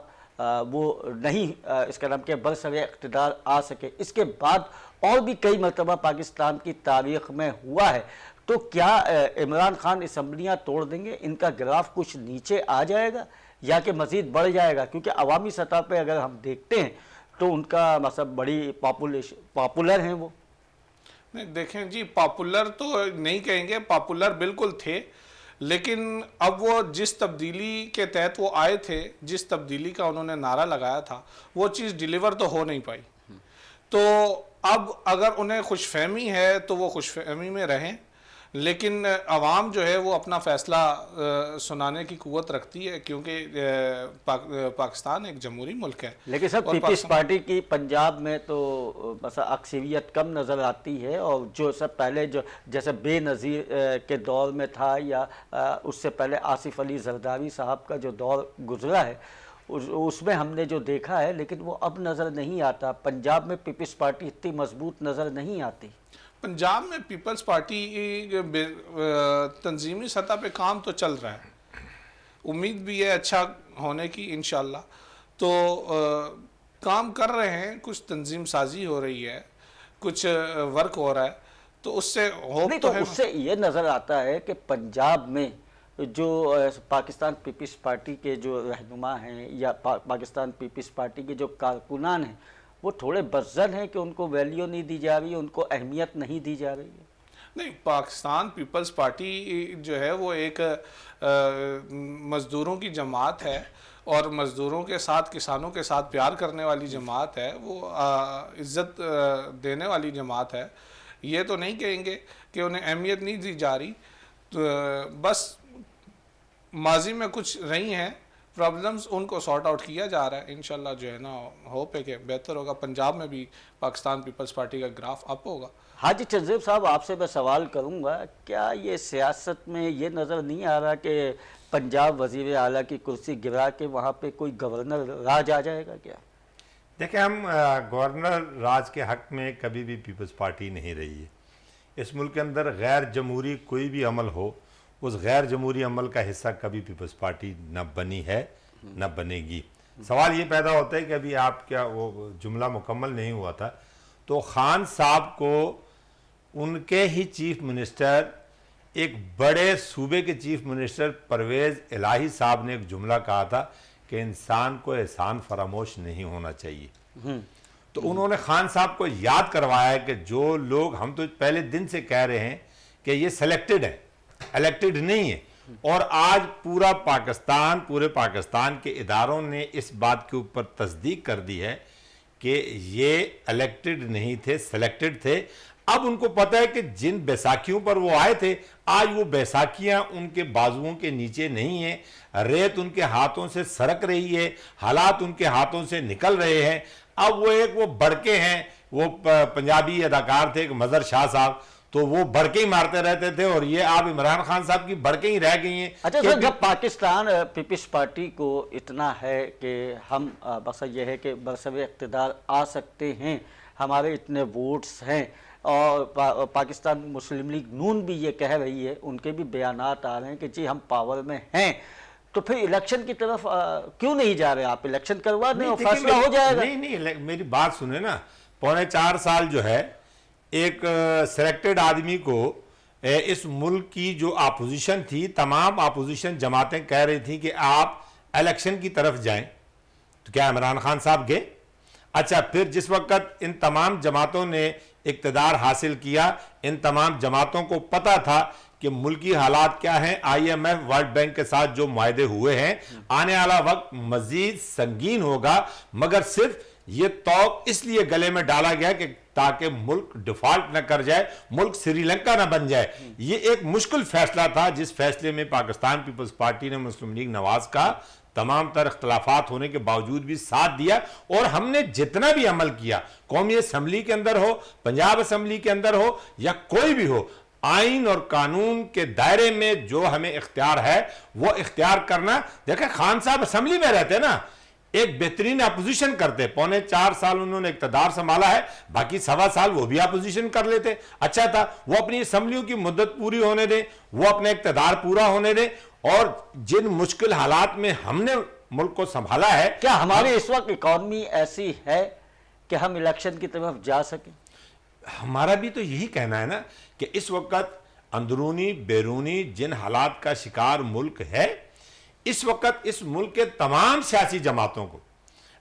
وہ نہیں اس کا نام کہ برسر اقتدار آ سکے۔ اس کے بعد اور بھی کئی مرتبہ پاکستان کی تاریخ میں ہوا ہے، تو کیا عمران خان اسمبلیاں توڑ دیں گے، ان کا گراف کچھ نیچے آ جائے گا یا کہ مزید بڑھ جائے گا؟ کیونکہ عوامی سطح پہ اگر ہم دیکھتے ہیں تو ان کا مطلب بڑی پاپولر ہیں وہ۔ نہیں دیکھیں جی، پاپولر تو نہیں کہیں گے، پاپولر بالکل تھے، لیکن اب وہ جس تبدیلی کے تحت وہ آئے تھے، جس تبدیلی کا انہوں نے نعرہ لگایا تھا، وہ چیز ڈیلیور تو ہو نہیں پائی۔ تو اب اگر انہیں خوش فہمی ہے تو وہ خوش فہمی میں رہیں، لیکن عوام جو ہے وہ اپنا فیصلہ سنانے کی قوت رکھتی ہے، کیونکہ پاکستان ایک جمہوری ملک ہے۔ لیکن سب پیپلز پارٹی کی پنجاب میں تو بس اکثریت کم نظر آتی ہے، اور جو سب پہلے جو جیسے بے نظیر کے دور میں تھا یا اس سے پہلے آصف علی زرداری صاحب کا جو دور گزرا ہے اس میں ہم نے جو دیکھا ہے، لیکن وہ اب نظر نہیں آتا۔ پنجاب میں پیپلز پارٹی اتنی مضبوط نظر نہیں آتی۔ پنجاب میں پیپلز پارٹی تنظیمی سطح پہ کام تو چل رہا ہے، امید بھی ہے اچھا ہونے کی انشاءاللہ، تو کام کر رہے ہیں، کچھ تنظیم سازی ہو رہی ہے، کچھ ورک ہو رہا ہے، تو اس سے ہوپ تو ہے۔ اس سے یہ نظر آتا ہے کہ پنجاب میں جو پاکستان پیپلز پارٹی کے جو رہنما ہیں یا پاکستان پیپلز پارٹی کے جو کارکنان ہیں، وہ تھوڑے بزدل ہیں کہ ان کو ویلیو نہیں دی جا رہی، ان کو اہمیت نہیں دی جا رہی ہے۔ نہیں، پاکستان پیپلز پارٹی جو ہے وہ ایک مزدوروں کی جماعت ہے، اور مزدوروں کے ساتھ، کسانوں کے ساتھ پیار کرنے والی جماعت ہے، وہ عزت دینے والی جماعت ہے۔ یہ تو نہیں کہیں گے کہ انہیں اہمیت نہیں دی جا رہی، تو بس ماضی میں کچھ رہی ہیں پرابلمز، ان کو سارٹ آؤٹ کیا جا رہا ہے، انشاءاللہ جو ہے نا ہوپ ہے کہ بہتر ہوگا، پنجاب میں بھی پاکستان پیپلز پارٹی کا گراف اپ ہوگا۔ حاجی چنزیب صاحب، آپ سے میں سوال کروں گا، کیا یہ سیاست میں یہ نظر نہیں آ رہا کہ پنجاب وزیر اعلیٰ کی کرسی گرا کے وہاں پہ کوئی گورنر راج آ جائے گا کیا؟ دیکھیں، ہم گورنر راج کے حق میں کبھی بھی پیپلز پارٹی نہیں رہی ہے۔ اس ملک کے اندر غیر جمہوری کوئی بھی عمل ہو، اس غیر جمہوری عمل کا حصہ کبھی پیپلز پارٹی نہ بنی ہے نہ بنے گی۔ سوال یہ پیدا ہوتا ہے کہ ابھی آپ کیا وہ جملہ مکمل نہیں ہوا تھا، تو خان صاحب کو ان کے ہی چیف منسٹر، ایک بڑے صوبے کے چیف منسٹر پرویز الہی صاحب نے ایک جملہ کہا تھا کہ انسان کو احسان فراموش نہیں ہونا چاہیے، تو انہوں نے خان صاحب کو یاد کروایا ہے کہ جو لوگ، ہم تو پہلے دن سے کہہ رہے ہیں کہ یہ سلیکٹڈ ہیں، الیکٹڈ نہیں ہے، اور آج پورے پاکستان کے اداروں نے اس بات کے اوپر تصدیق کر دی ہے کہ یہ الیکٹڈ نہیں تھے، سلیکٹڈ تھے۔ اب ان کو پتہ ہے کہ جن بیساکھیوں پر وہ آئے تھے، آج وہ بیساکھیاں ان کے بازوؤں کے نیچے نہیں ہیں، ریت ان کے ہاتھوں سے سرک رہی ہے، حالات ان کے ہاتھوں سے نکل رہے ہیں۔ اب وہ بڑکے ہیں، وہ پنجابی اداکار تھے مظہر شاہ صاحب، تو وہ بڑکے ہی مارتے رہتے تھے، اور یہ آپ عمران خان صاحب کی بڑکے ہی رہ گئی ہیں۔ اچھا سر، جب پاکستان پیپلز پارٹی کو اتنا ہے کہ ہم بس یہ ہے کہ برسر اقتدار آ سکتے ہیں، हमारे इतने वोट्स हैं, और पाकिस्तान मुस्लिम लीग नून भी ये कह रही है, उनके भी बयानात आ रहे हैं कि जी हम पावर में हैं, तो फिर इलेक्शन की तरफ क्यों नहीं जा रहे? आप इलेक्शन करवा दें और फैसला हो जाएगा। नहीं, मेरी बात सुने ना, 3.25 साल जो है एक सिलेक्टेड आदमी को इस मुल्क की जो अपोजिशन थी, तमाम अपोजिशन जमातें कह रही थी कि आप इलेक्शन की तरफ जाएं, तो क्या इमरान खान साहब गए? अच्छा, फिर जिस वक्त इन तमाम जमातों ने इक़्तिदार हासिल किया, इन तमाम जमातों को पता था कि मुल्की हालात क्या हैं, IMF वर्ल्ड बैंक के साथ जो मुआहदे हुए हैं, आने वाला वक्त मजीद संगीन होगा, मगर सिर्फ ये तौक इसलिए गले में डाला गया कि ताकि मुल्क डिफॉल्ट न कर जाए, मुल्क श्रीलंका न बन जाए। ये एक मुश्किल फैसला था, जिस फैसले में पाकिस्तान पीपल्स पार्टी ने मुस्लिम लीग नवाज का तमाम तर इख्तलाफात होने के बावजूद भी साथ दिया, और हमने जितना भी अमल किया, कौमी असम्बली के अंदर हो, पंजाब असम्बली के अंदर हो, या कोई भी हो, आइन और कानून के दायरे में जो हमें इख्तियार है वो इख्तियार करना। देखें, खान साहब असम्बली में रहते ना, एक बेहतरीन अपोजिशन करते, 3.25 साल उन्होंने इक़्तिदार संभाला है, बाकी 1.25 साल वो भी अपोजिशन कर लेते, अच्छा था। वो अपनी असम्बलियों की मुद्दत पूरी होने दें, वो अपना इक़्तिदार पूरा होने दें, और जिन मुश्किल हालात में हमने मुल्क को संभाला है, क्या हमारी इस वक्त इकॉनमी ऐसी है कि हम इलेक्शन की तरफ जा सकें? हमारा भी तो यही कहना है ना कि इस वक्त अंदरूनी बैरूनी जिन हालात का शिकार मुल्क है, इस वक्त इस मुल्क के तमाम सियासी जमातों को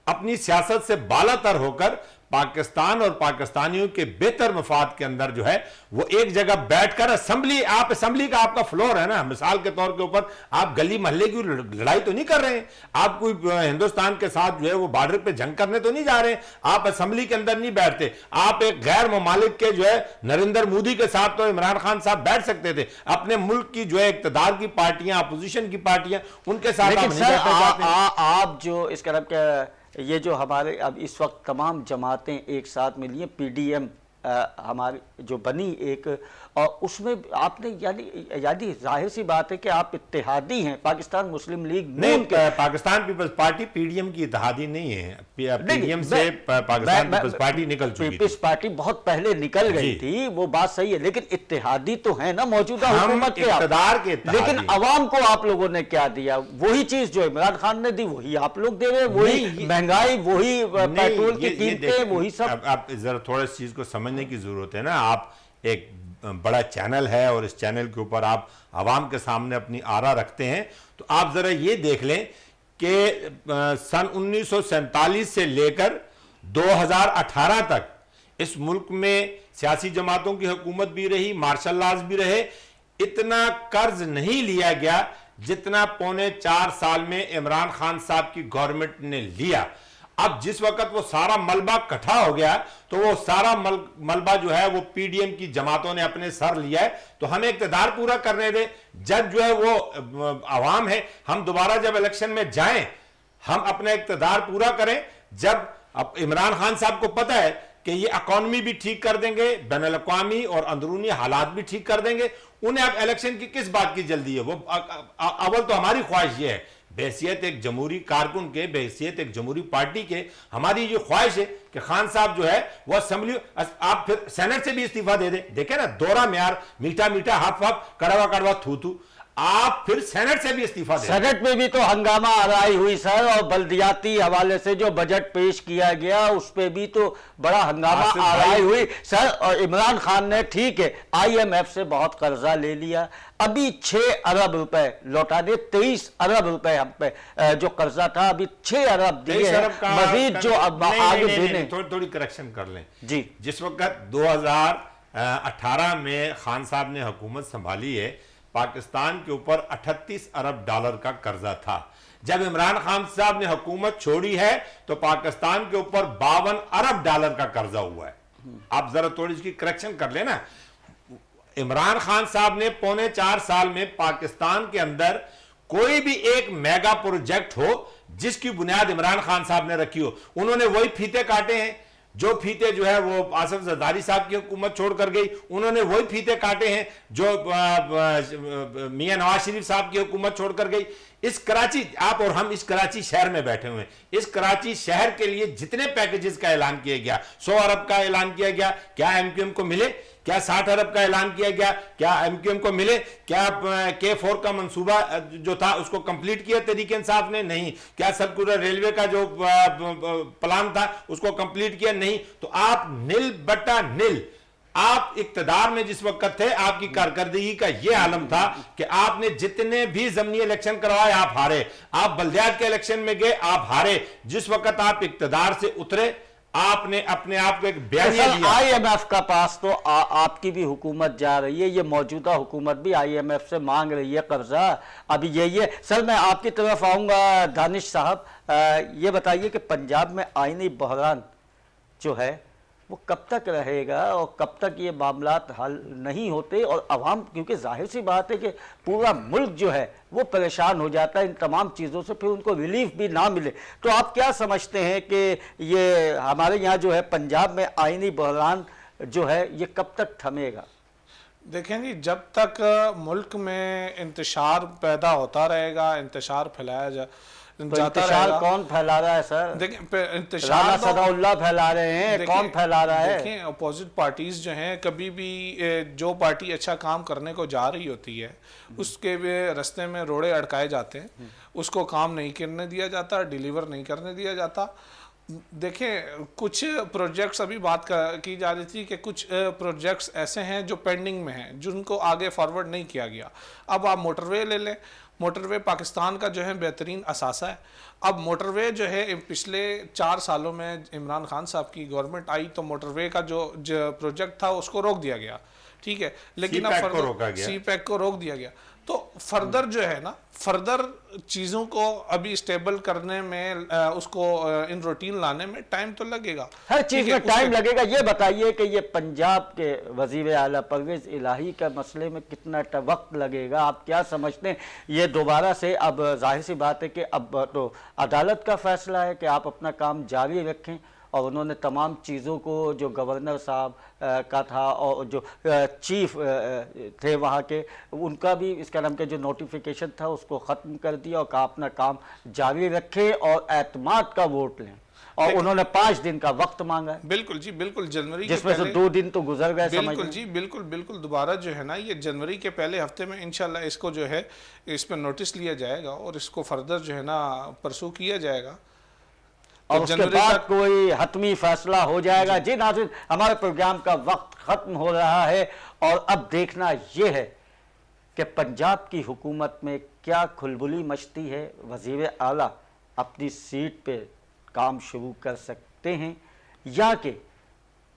अपनी सियासत से बालातर होकर पाकिस्तान और पाकिस्तानियों के बेहतर मफाद के अंदर जो है वो एक जगह बैठकर असम्बली का आपका फ्लोर है ना, मिसाल के तौर के ऊपर आप गली मोहल्ले की लड़ाई तो नहीं कर रहे हैं, आप कोई हिंदुस्तान के साथ जो है वो बॉर्डर पे जंग करने तो नहीं जा रहे हैं, आप असम्बली के अंदर नहीं बैठते। आप एक गैर ममालिक के जो है नरेंद्र मोदी के साथ तो इमरान खान साहब बैठ सकते थे, अपने मुल्क की जो है इक़्तिदार की पार्टियां, अपोजिशन की पार्टियां, उनके साथ लेकिन सर आप जो इस तरफ के ये जो हमारे अब इस वक्त तमाम जमातें एक साथ मिली हैं, PDM हमारी जो बनी एक, और उसमें आपने यानी जाहिर सी बात है कि आप इत्तेहादी हैं पाकिस्तान मुस्लिम लीग नून के। पाकिस्तान पीपल्स पार्टी PDM की इत्तेहादी नहीं है, PDM से पाकिस्तान पीपल्स पार्टी निकल चुकी थी। पीपल्स पार्टी बहुत पहले निकल गई थी, वो बात सही है, लेकिन इत्तेहादी तो है ना मौजूदा हुकूमत के इक़्तिदार के। लेकिन अवाम को आप लोगों ने क्या दिया? वही चीज जो इमरान खान ने दी वही आप लोग दे रहे, वही महंगाई, वही पेट्रोल की कीमतें, वही सब। आप जरा थोड़ा इस चीज को समझने की जरूरत है ना, आप एक बड़ा चैनल है और इस चैनल के ऊपर आप आवाम के सामने अपनी आरा रखते हैं, तो आप जरा ये देख लें कि सन 1947 से लेकर 2018 तक इस मुल्क में सियासी जमातों की हुकूमत भी रही, मार्शल लॉज भी रहे, इतना कर्ज नहीं लिया गया जितना 3.25 साल में इमरान खान साहब की गवर्नमेंट ने लिया। अब जिस वक्त वो सारा मलबा इकट्ठा हो गया तो वो सारा मलबा जो है वो PDM की जमातों ने अपने सर लिया है, तो हमें इक़्तिदार पूरा करने दे। जब जो है वो आवाम है, हम दोबारा जब इलेक्शन में जाएं, हम अपना इक़्तिदार पूरा करें। जब अब इमरान खान साहब को पता है कि ये इकॉनमी भी ठीक कर देंगे, बैनुल अक़वामी और अंदरूनी हालात भी ठीक कर देंगे, उन्हें अब इलेक्शन की किस बात की जल्दी है? वो अव्वल तो हमारी ख्वाहिश ये है, बहैसियत एक जमहूरी कारकुन के, बहैसियत एक जमहूरी पार्टी के, हमारी ये ख्वाहिश है कि खान साहब जो है वो असेंबली, आप फिर सेनेट से भी इस्तीफा दे दें। देखे ना, दोहरा म्यार, मीठा मीठा हफ हफ, कड़वा कड़वा थू थू, आप फिर सेनेट से भी इस्तीफा दें। सेनेट में भी तो हंगामा आराई हुई सर, और बल्दियाती हवाले से जो बजट पेश किया गया उस पर भी तो बड़ा हंगामा आराई हुई सर। और इमरान खान ने, ठीक है, IMF से बहुत कर्जा ले लिया, अभी 6 अरब रुपए लौटा दे, 23 अरब रुपए हम पे जो कर्जा था अभी 6 अरब दिए हैं, मजीद जो अब आगे देने। थोड़ी करेक्शन कर लें जी। जिस वक्त 2018 में खान साहब ने हुकूमत संभाली है, पाकिस्तान के ऊपर 38 अरब डॉलर का कर्जा था। जब इमरान खान साहब ने हुकूमत छोड़ी है तो पाकिस्तान के ऊपर 52 अरब डॉलर का कर्जा हुआ है। आप जरा थोड़ी इसकी करेक्शन कर लेना। इमरान खान साहब ने 3.25 साल में पाकिस्तान के अंदर कोई भी एक मेगा प्रोजेक्ट हो जिसकी बुनियाद इमरान खान साहब ने रखी हो, उन्होंने वही फीते काटे हैं जो फीते जो है वो आसिफ जरदारी साहब की हुकूमत छोड़ कर गई, उन्होंने वही फीते काटे हैं जो मियां नवाज शरीफ साहब की हुकूमत छोड़ कर गई। इस कराची, आप और हम इस कराची शहर में बैठे हुए हैं, इस कराची शहर के लिए जितने पैकेजेस का ऐलान किया गया, 100 अरब का ऐलान किया गया, क्या एमक्यूएम को मिले? क्या 60 अरब का ऐलान किया गया, क्या एमक्यूएम को मिले? क्या K4 का मंसूबा जो था उसको कंप्लीट किया तहरीक इंसाफ ने? नहीं। क्या सर्कुलर रेलवे का जो प्लान था उसको कंप्लीट किया? नहीं। तो आप नील बटा नील, आप इक्तदार में जिस वक्त थे, आपकी कारकर्दगी का यह आलम था कि आपने जितने भी जमनी इलेक्शन करवाए आप हारे, आप बल्दियात के इलेक्शन में गए आप हारे। जिस वक्त आप इक्तदार से उतरे, आपने अपने आप को एक बयानिया दिया। IMF का पास तो आपकी भी हुकूमत जा रही है, ये मौजूदा हुकूमत भी IMF से मांग रही है कर्जा। अभी यही है सर, मैं आपकी तरफ आऊंगा दानिश साहब, ये बताइए कि पंजाब में आईनी बहरान जो है वो कब तक रहेगा और कब तक ये मामलात हल नहीं होते, और अवाम, क्योंकि जाहिर सी बात है कि पूरा मुल्क जो है वो परेशान हो जाता है इन तमाम चीज़ों से, फिर उनको रिलीफ भी ना मिले। तो आप क्या समझते हैं कि ये हमारे यहाँ जो है पंजाब में आईनी बहरान जो है ये कब तक थमेगा? देखें जी, जब तक मुल्क में इंतशार पैदा होता रहेगा, इंतशार फैलाया तो जाता इंतशार रहेगा। कौन फैला रहा है सर? देखें, राना इंतशार तो सदाउल्लाह फैला रहे हैं, कौन फैला रहा है? देखें, अपोजिट पार्टीज जो हैं, कभी भी जो पार्टी अच्छा काम करने को जा रही होती है उसके रास्ते में रोड़े अड़काए जाते हैं, उसको काम नहीं करने दिया जाता, डिलीवर नहीं करने दिया जाता। देखें, कुछ प्रोजेक्ट्स, अभी बात की जा रही थी कि कुछ प्रोजेक्ट्स ऐसे हैं जो पेंडिंग में हैं, जिनको आगे फॉरवर्ड नहीं किया गया। अब आप मोटरवे ले लें, मोटरवे पाकिस्तान का जो है बेहतरीन असासा है। अब मोटरवे जो है पिछले 4 सालों में इमरान खान साहब की गवर्नमेंट आई तो मोटरवे का जो प्रोजेक्ट था उसको रोक दिया गया, ठीक है, लेकिन अब CPEC को रोक दिया गया। तो फर्दर जो है ना, फर्दर चीज़ों को अभी स्टेबल करने में, उसको इन रूटीन लाने में टाइम तो लगेगा, हर चीज में टाइम लगेगा। ये बताइए कि ये पंजाब के वजीर आला परवेज इलाही का मसले में कितना वक्त लगेगा? आप क्या समझते हैं? ये दोबारा से, अब जाहिर सी बात है कि अब तो अदालत का फैसला है कि आप अपना काम जारी रखें, और उन्होंने तमाम चीज़ों को, जो गवर्नर साहब का था और जो चीफ थे वहाँ के, उनका भी इसका नाम के जो नोटिफिकेशन था उसको ख़त्म कर दिया और कहा अपना काम जारी रखें और एतमाद का वोट लें, और उन्होंने 5 दिन का वक्त मांगा है। बिल्कुल जी, बिल्कुल। जनवरी जिसमें से 2 दिन तो गुजर गए। बिल्कुल जी, बिल्कुल बिल्कुल। दोबारा जो है ना, ये जनवरी के पहले हफ्ते में इंशाल्लाह इसको जो है, इस पर नोटिस लिया जाएगा और इसको फर्दर जो है ना परसू किया जाएगा, और उसके बाद कोई हतमी फैसला हो जाएगा। जी नाज़रीन, हमारे प्रोग्राम का वक्त ख़त्म हो रहा है और अब देखना यह है कि पंजाब की हुकूमत में क्या खुलबुली मचती है। वज़ीर आला अपनी सीट पे काम शुरू कर सकते हैं या कि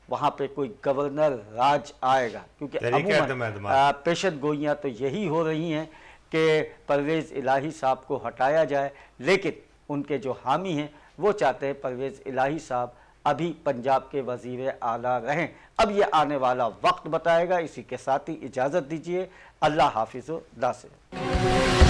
वहाँ पे कोई गवर्नर राज आएगा, क्योंकि अमूमन पेशन गोइयाँ तो यही हो रही हैं कि परवेज़ इलाही साहब को हटाया जाए, लेकिन उनके जो हामी हैं वो चाहते हैं परवेज़ इलाही साहब अभी पंजाब के वज़ीर आला रहें। अब ये आने वाला वक्त बताएगा। इसी के साथ ही इजाज़त दीजिए। अल्लाह हाफिज़ व नासिर।